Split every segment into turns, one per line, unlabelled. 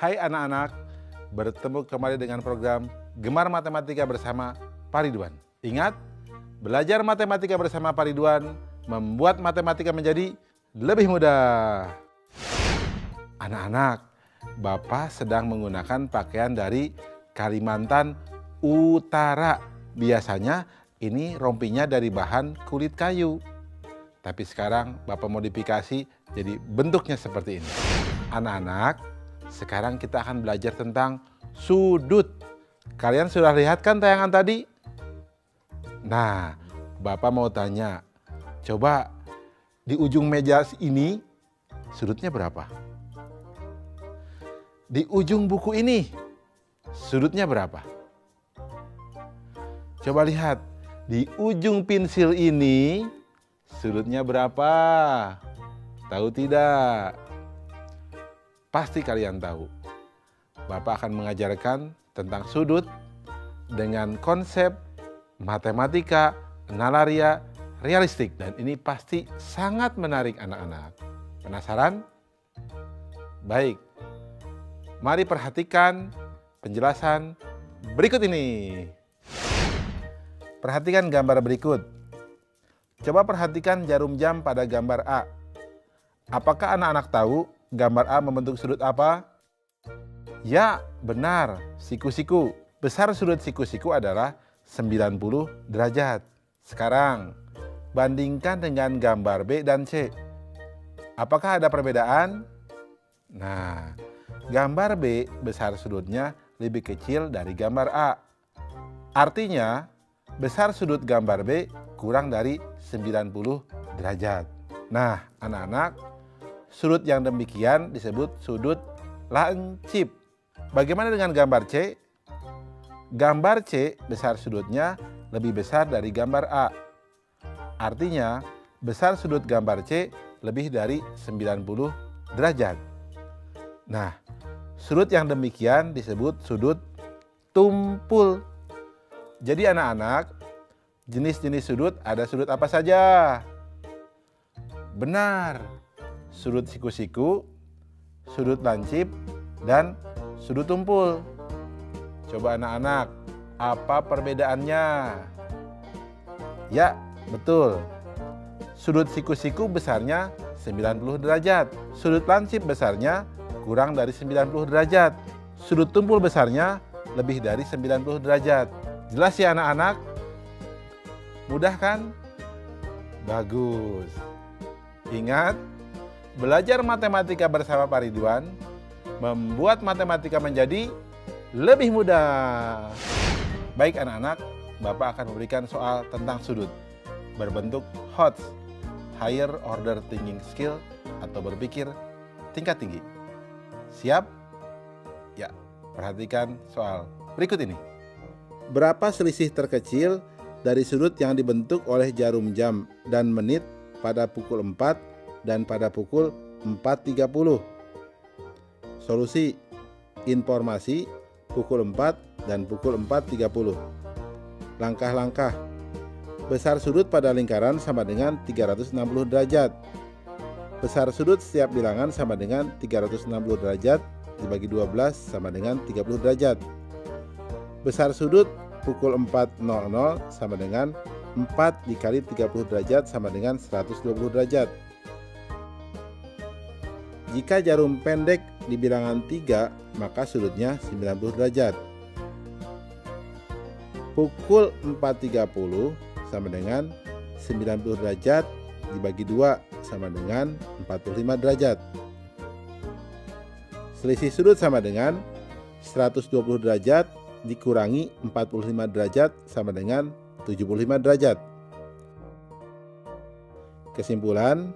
Hai anak-anak, bertemu kembali dengan program Gemar Matematika bersama Pak Ridwan. Ingat, belajar matematika bersama Pak Ridwan membuat matematika menjadi lebih mudah. Anak-anak, Bapak sedang menggunakan pakaian dari Kalimantan Utara. Biasanya ini rompinya dari bahan kulit kayu. Tapi sekarang Bapak modifikasi jadi bentuknya seperti ini. Anak-anak, sekarang kita akan belajar tentang sudut. Kalian sudah lihat kan tayangan tadi? Nah, Bapak mau tanya, coba di ujung meja ini sudutnya berapa? Di ujung buku ini sudutnya berapa? Coba lihat, di ujung pensil ini sudutnya berapa? Tahu tidak? Pasti kalian tahu. Bapak akan mengajarkan tentang sudut dengan konsep matematika, nalaria, realistik. Dan ini pasti sangat menarik anak-anak. Penasaran? Baik. Mari perhatikan penjelasan berikut ini. Perhatikan gambar berikut. Coba perhatikan jarum jam pada gambar A. Apakah anak-anak tahu gambar A membentuk sudut apa? Ya, benar, siku-siku. Besar sudut siku-siku adalah 90 derajat. Sekarang, bandingkan dengan gambar B dan C. Apakah ada perbedaan? Nah, gambar B besar sudutnya lebih kecil dari gambar A. Artinya, besar sudut gambar B kurang dari 90 derajat. Nah, anak-anak, sudut yang demikian disebut sudut lancip. Bagaimana dengan gambar C? Gambar C besar sudutnya lebih besar dari gambar A. Artinya, besar sudut gambar C lebih dari 90 derajat. Nah, sudut yang demikian disebut sudut tumpul. Jadi anak-anak, jenis-jenis sudut ada sudut apa saja? Benar, sudut siku-siku, sudut lancip, dan sudut tumpul. Coba anak-anak, apa perbedaannya? Ya, betul. Sudut siku-siku besarnya 90 derajat. Sudut lancip besarnya kurang dari 90 derajat. Sudut tumpul besarnya lebih dari 90 derajat. Jelas ya anak-anak? Mudah kan? Bagus. Ingat, belajar matematika bersama Pak Ridwan membuat matematika menjadi lebih mudah. Baik anak-anak, Bapak akan memberikan soal tentang sudut berbentuk HOTS, Higher Order Thinking Skill, atau berpikir tingkat tinggi. Siap? Ya, perhatikan soal berikut ini. Berapa selisih terkecil dari sudut yang dibentuk oleh jarum jam dan menit pada pukul 4 dan pada pukul 4.30? Solusi: informasi pukul 4 dan pukul 4.30. Langkah-langkah: besar sudut pada lingkaran sama dengan 360 derajat. Besar sudut setiap bilangan sama dengan 360 derajat dibagi 12 sama dengan 30 derajat. Besar sudut pukul 4.00 sama dengan 4 dikali 30 derajat sama dengan 120 derajat. Jika jarum pendek di bilangan 3, maka sudutnya 90 derajat. Pukul 4.30 sama dengan 90 derajat dibagi 2 sama dengan 45 derajat. Selisih sudut sama dengan 120 derajat dikurangi 45 derajat sama dengan 75 derajat. Kesimpulan,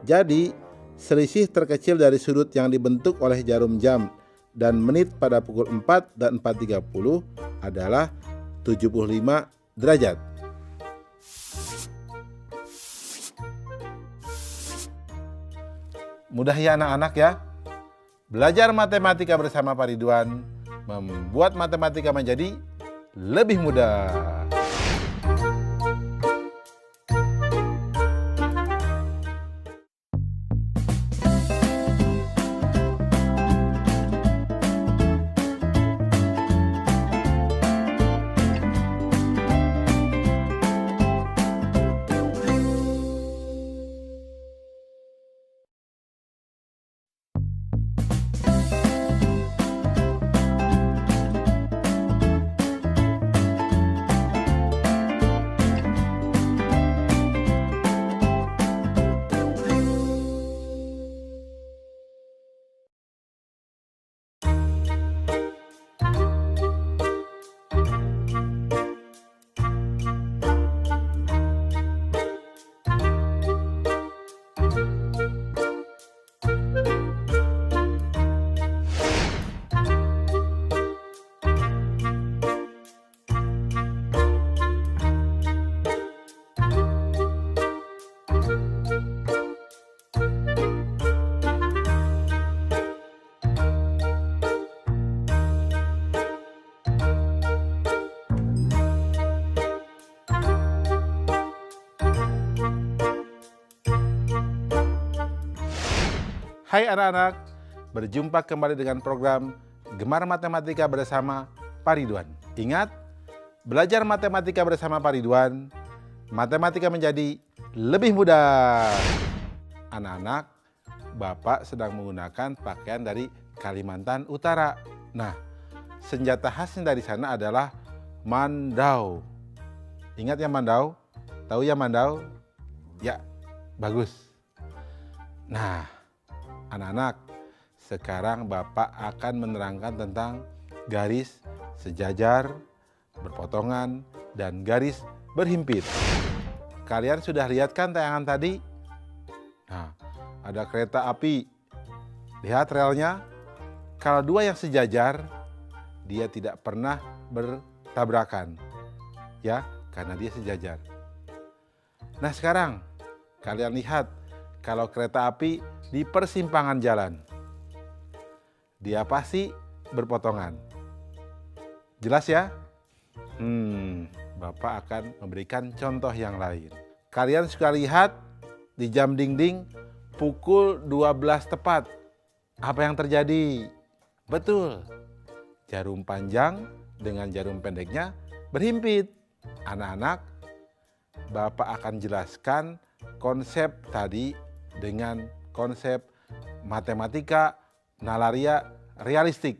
jadi selisih terkecil dari sudut yang dibentuk oleh jarum jam dan menit pada pukul 4 dan 4.30 adalah 75 derajat. Mudah ya anak-anak ya? Belajar matematika bersama Pak Ridwan membuat matematika menjadi lebih mudah. Hai anak-anak, berjumpa kembali dengan program Gemar Matematika bersama Pak Ridwan. Ingat, belajar matematika bersama Pak Ridwan, matematika menjadi lebih mudah. Anak-anak, Bapak sedang menggunakan pakaian dari Kalimantan Utara. Nah, senjata khasnya dari sana adalah mandau. Ingat ya mandau? Tahu ya mandau? Ya, bagus. Nah, anak-anak, sekarang Bapak akan menerangkan tentang garis sejajar, berpotongan, dan garis berhimpit. Kalian sudah lihat kan tayangan tadi? Nah, ada kereta api. Lihat relnya. Kalau dua yang sejajar, dia tidak pernah bertabrakan. Ya, karena dia sejajar. Nah, sekarang kalian lihat kalau kereta api di persimpangan jalan. Dia pasti berpotongan. Jelas ya? Bapak akan memberikan contoh yang lain. Kalian suka lihat di jam dinding pukul 12 tepat. Apa yang terjadi? Betul. Jarum panjang dengan jarum pendeknya berhimpit. Anak-anak, Bapak akan jelaskan konsep tadi dengan konsep matematika nalaria realistik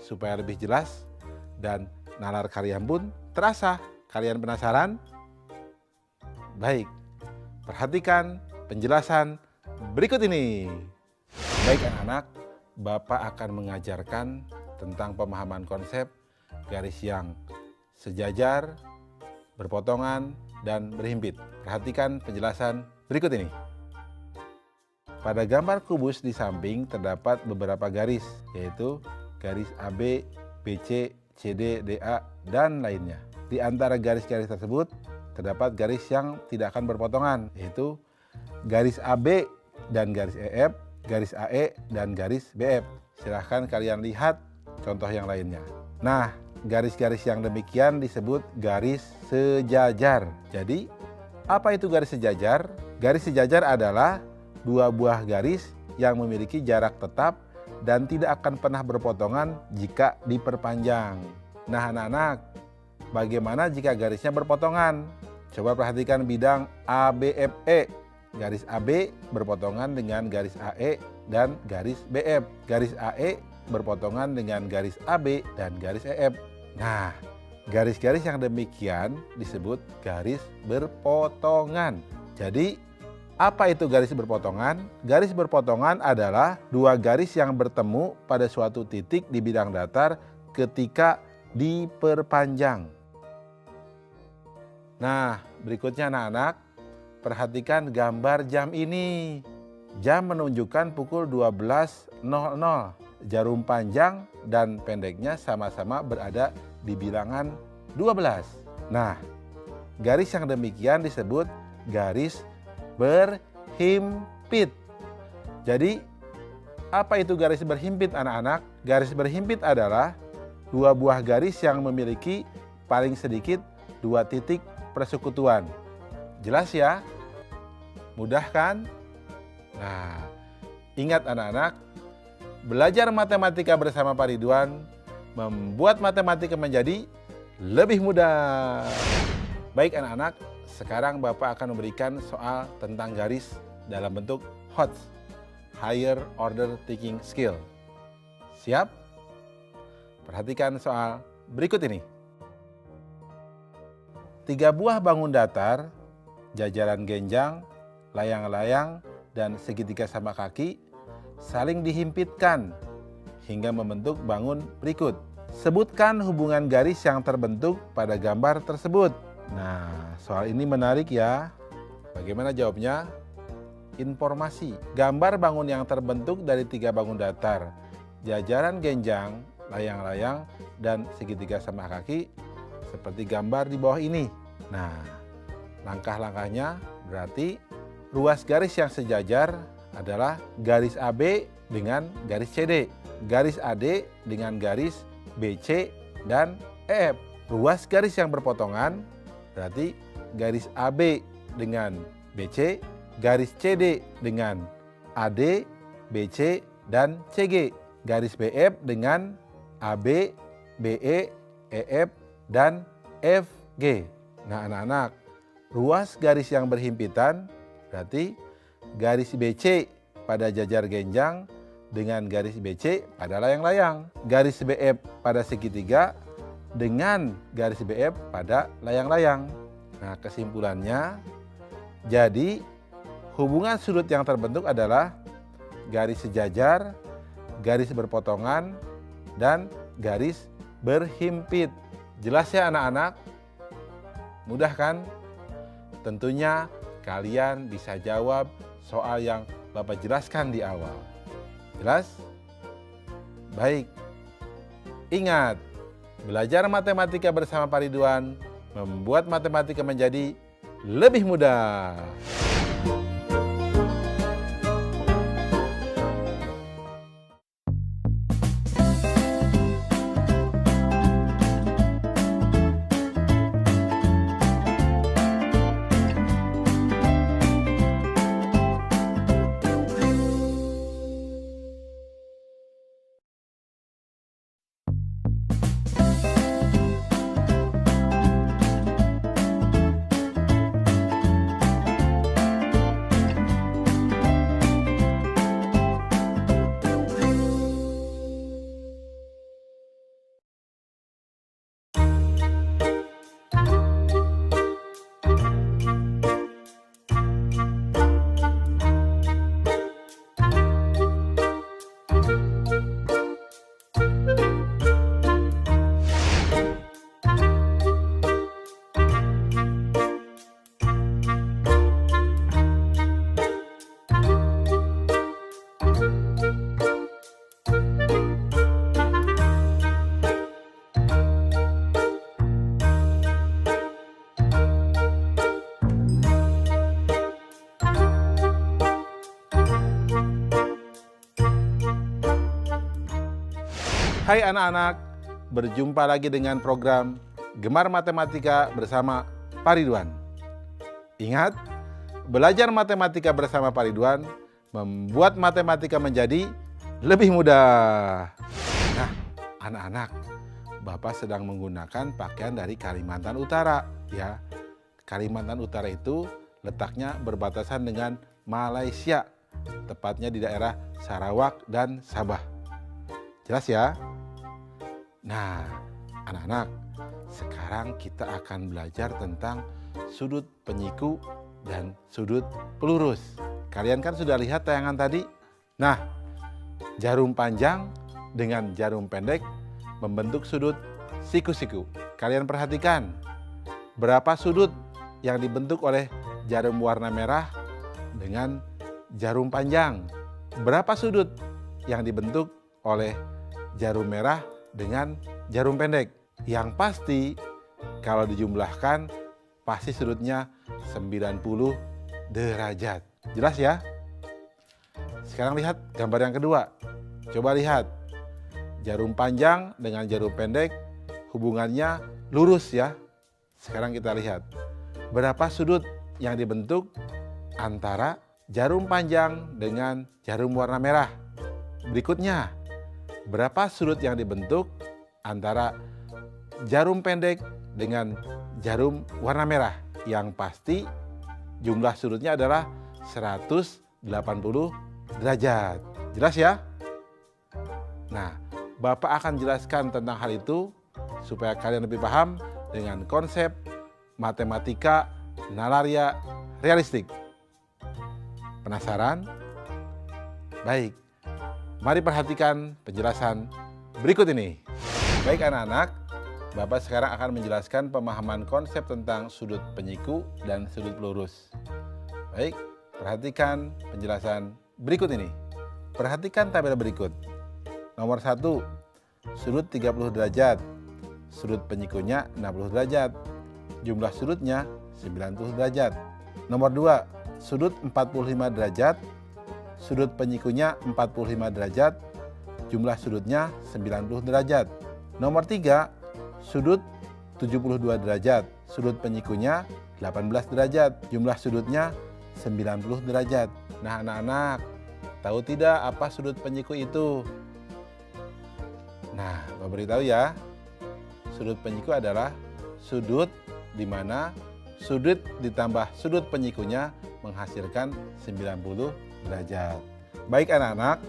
supaya lebih jelas dan nalar kalian pun terasa. Kalian penasaran? Baik, perhatikan penjelasan berikut ini. Baik anak-anak, Bapak akan mengajarkan tentang pemahaman konsep garis yang sejajar, berpotongan, dan berhimpit. Perhatikan penjelasan berikut ini. Pada gambar kubus di samping terdapat beberapa garis, yaitu garis AB, BC, CD, DA, dan lainnya. Di antara garis-garis tersebut terdapat garis yang tidak akan berpotongan, yaitu garis AB dan garis EF, garis AE, dan garis BF. Silahkan kalian lihat contoh yang lainnya. Nah, garis-garis yang demikian disebut garis sejajar. Jadi, apa itu garis sejajar? Garis sejajar adalah dua buah garis yang memiliki jarak tetap dan tidak akan pernah berpotongan jika diperpanjang. Nah, anak-anak, bagaimana jika garisnya berpotongan? Coba perhatikan bidang ABFE. Garis AB berpotongan dengan garis AE dan garis BF. Garis AE berpotongan dengan garis AB dan garis EF. Nah, garis-garis yang demikian disebut garis berpotongan. Jadi, apa itu garis berpotongan? Garis berpotongan adalah dua garis yang bertemu pada suatu titik di bidang datar ketika diperpanjang. Nah, berikutnya anak-anak, perhatikan gambar jam ini. Jam menunjukkan pukul 12.00. Jarum panjang dan pendeknya sama-sama berada di bilangan 12. Nah, garis yang demikian disebut garis berhimpit. Jadi, apa itu garis berhimpit anak-anak? Garis berhimpit adalah dua buah garis yang memiliki paling sedikit dua titik persekutuan. Jelas ya? Mudah kan? Nah, ingat anak-anak, belajar matematika bersama Pak Ridwan membuat matematika menjadi lebih mudah. Baik anak-anak, sekarang Bapak akan memberikan soal tentang garis dalam bentuk HOTS, Higher Order Thinking Skill. Siap? Perhatikan soal berikut ini. 3 buah bangun datar, jajaran genjang, layang-layang, dan segitiga sama kaki saling dihimpitkan hingga membentuk bangun berikut. Sebutkan hubungan garis yang terbentuk pada gambar tersebut. Nah, soal ini menarik ya. Bagaimana jawabnya? Informasi. Gambar bangun yang terbentuk dari 3 bangun datar, jajaran genjang, layang-layang, dan segitiga sama kaki seperti gambar di bawah ini. Nah, langkah-langkahnya berarti ruas garis yang sejajar adalah garis AB dengan garis CD, garis AD dengan garis BC dan EF. Ruas garis yang berpotongan berarti garis AB dengan BC, garis CD dengan AD, BC, dan CG. Garis BF dengan AB, BE, EF, dan FG. Nah anak-anak, ruas garis yang berhimpitan berarti garis BC pada jajar genjang dengan garis BC pada layang-layang. Garis BF pada segitiga dengan garis BF pada layang-layang. Nah kesimpulannya, jadi hubungan sudut yang terbentuk adalah garis sejajar, garis berpotongan, dan garis berhimpit. Jelas ya anak-anak? Mudah kan? Tentunya kalian bisa jawab soal yang Bapak jelaskan di awal. Jelas? Baik. Ingat, belajar matematika bersama Pak Ridwan membuat matematika menjadi lebih mudah. Hai anak-anak, berjumpa lagi dengan program Gemar Matematika bersama Pak Ridwan. Ingat, belajar matematika bersama Pak Ridwan membuat matematika menjadi lebih mudah. Nah, anak-anak, Bapak sedang menggunakan pakaian dari Kalimantan Utara, ya. Kalimantan Utara itu letaknya berbatasan dengan Malaysia, tepatnya di daerah Sarawak dan Sabah. Jelas ya? Nah, anak-anak, sekarang kita akan belajar tentang sudut penyiku dan sudut pelurus. Kalian kan sudah lihat tayangan tadi? Nah, jarum panjang dengan jarum pendek membentuk sudut siku-siku. Kalian perhatikan, berapa sudut yang dibentuk oleh jarum warna merah dengan jarum panjang? Berapa sudut yang dibentuk oleh jarum merah dengan jarum pendek? Yang pasti kalau dijumlahkan pasti sudutnya 90 derajat. Jelas ya? Sekarang lihat gambar yang kedua. Coba lihat. Jarum panjang dengan jarum pendek hubungannya lurus ya. Sekarang kita lihat. Berapa sudut yang dibentuk antara jarum panjang dengan jarum warna merah? Berikutnya, berapa sudut yang dibentuk antara jarum pendek dengan jarum warna merah? Yang pasti jumlah sudutnya adalah 180 derajat. Jelas ya? Nah, Bapak akan jelaskan tentang hal itu supaya kalian lebih paham dengan konsep matematika nalaria realistik. Penasaran? Baik. Mari perhatikan penjelasan berikut ini. Baik anak-anak, Bapak sekarang akan menjelaskan pemahaman konsep tentang sudut penyiku dan sudut pelurus. Baik, perhatikan penjelasan berikut ini. Perhatikan tabel berikut. Nomor 1, sudut 30 derajat. Sudut penyikunya 60 derajat. Jumlah sudutnya 90 derajat. Nomor 2, sudut 45 derajat. Sudut penyikunya 45 derajat, jumlah sudutnya 90 derajat. Nomor 3, sudut 72 derajat, sudut penyikunya 18 derajat, jumlah sudutnya 90 derajat. Nah anak-anak, Tahu tidak apa sudut penyiku itu? Nah, Bapak beritahu ya. Sudut penyiku adalah sudut di mana sudut ditambah sudut penyikunya menghasilkan 90 derajat. Baik anak-anak,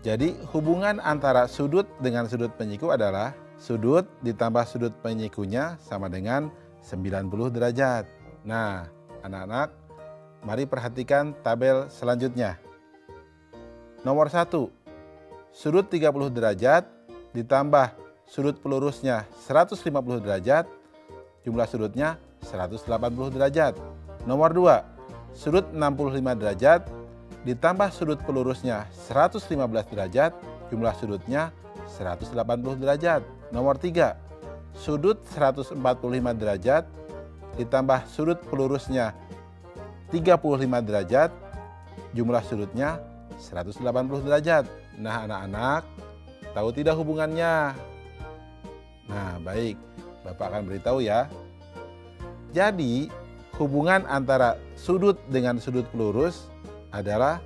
jadi hubungan antara sudut dengan sudut penyiku adalah sudut ditambah sudut penyikunya sama dengan 90 derajat. Nah, anak-anak, mari perhatikan tabel selanjutnya. Nomor 1, sudut 30 derajat ditambah sudut pelurusnya 150 derajat, jumlah sudutnya 180 derajat. Nomor 2, sudut 65 derajat ditambah sudut pelurusnya 115 derajat, jumlah sudutnya 180 derajat. Nomor 3, sudut 145 derajat ditambah sudut pelurusnya 35 derajat, jumlah sudutnya 180 derajat. Nah anak-anak, tahu tidak hubungannya? Nah baik, Bapak akan beritahu ya. Jadi hubungan antara sudut dengan sudut pelurus adalah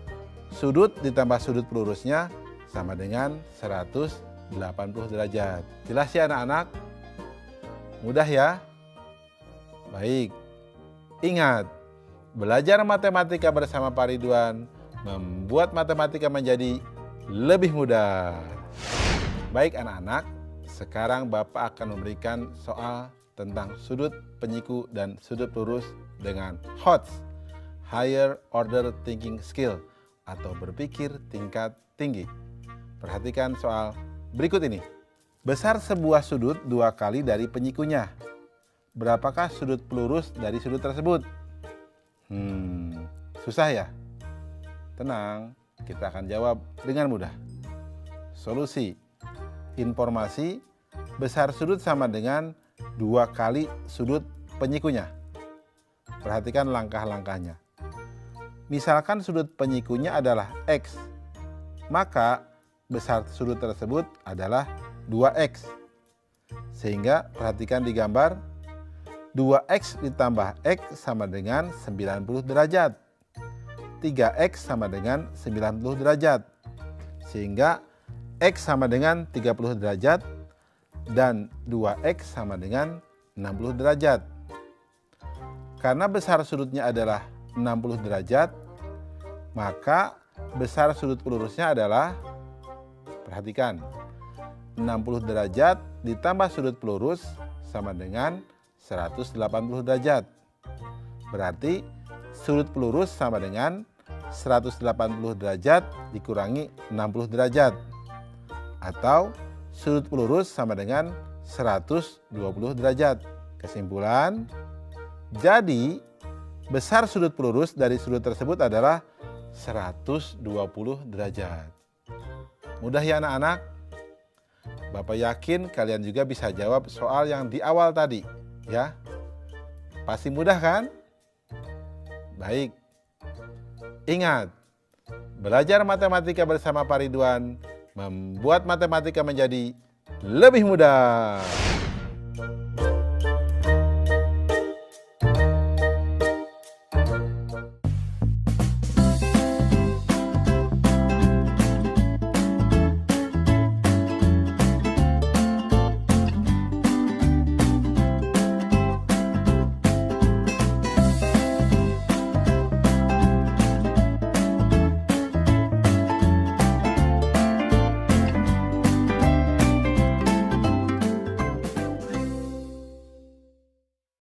sudut ditambah sudut pelurusnya sama dengan 180 derajat. Jelas ya anak-anak? Mudah ya? Baik, ingat, belajar matematika bersama Pak Ridwan membuat matematika menjadi lebih mudah. Baik anak-anak, sekarang Bapak akan memberikan soal tentang sudut penyiku dan sudut pelurus dengan HOTS, Higher Order Thinking Skill, atau berpikir tingkat tinggi. Perhatikan soal berikut ini. Besar sebuah sudut 2 kali dari penyikunya. Berapakah sudut pelurus dari sudut tersebut? Susah ya? Tenang, kita akan jawab dengan mudah. Solusi. Informasi, besar sudut sama dengan 2 kali sudut penyikunya. Perhatikan langkah-langkahnya. Misalkan sudut penyikunya adalah X, maka besar sudut tersebut adalah 2X. Sehingga perhatikan di gambar, 2X ditambah X sama dengan 90 derajat. 3X sama dengan 90 derajat. Sehingga X sama dengan 30 derajat dan 2X sama dengan 60 derajat. Karena besar sudutnya adalah 60 derajat, maka besar sudut pelurusnya adalah, perhatikan, 60 derajat ditambah sudut pelurus sama dengan 180 derajat. Berarti sudut pelurus sama dengan 180 derajat dikurangi 60 derajat. Atau sudut pelurus sama dengan 120 derajat. Kesimpulan, jadi besar sudut pelurus dari sudut tersebut adalah 120 derajat. Mudah ya anak-anak? Bapak yakin kalian juga bisa jawab soal yang di awal tadi, ya. Pasti mudah kan? Baik. Ingat, belajar matematika bersama Pak Ridwan membuat matematika menjadi lebih mudah.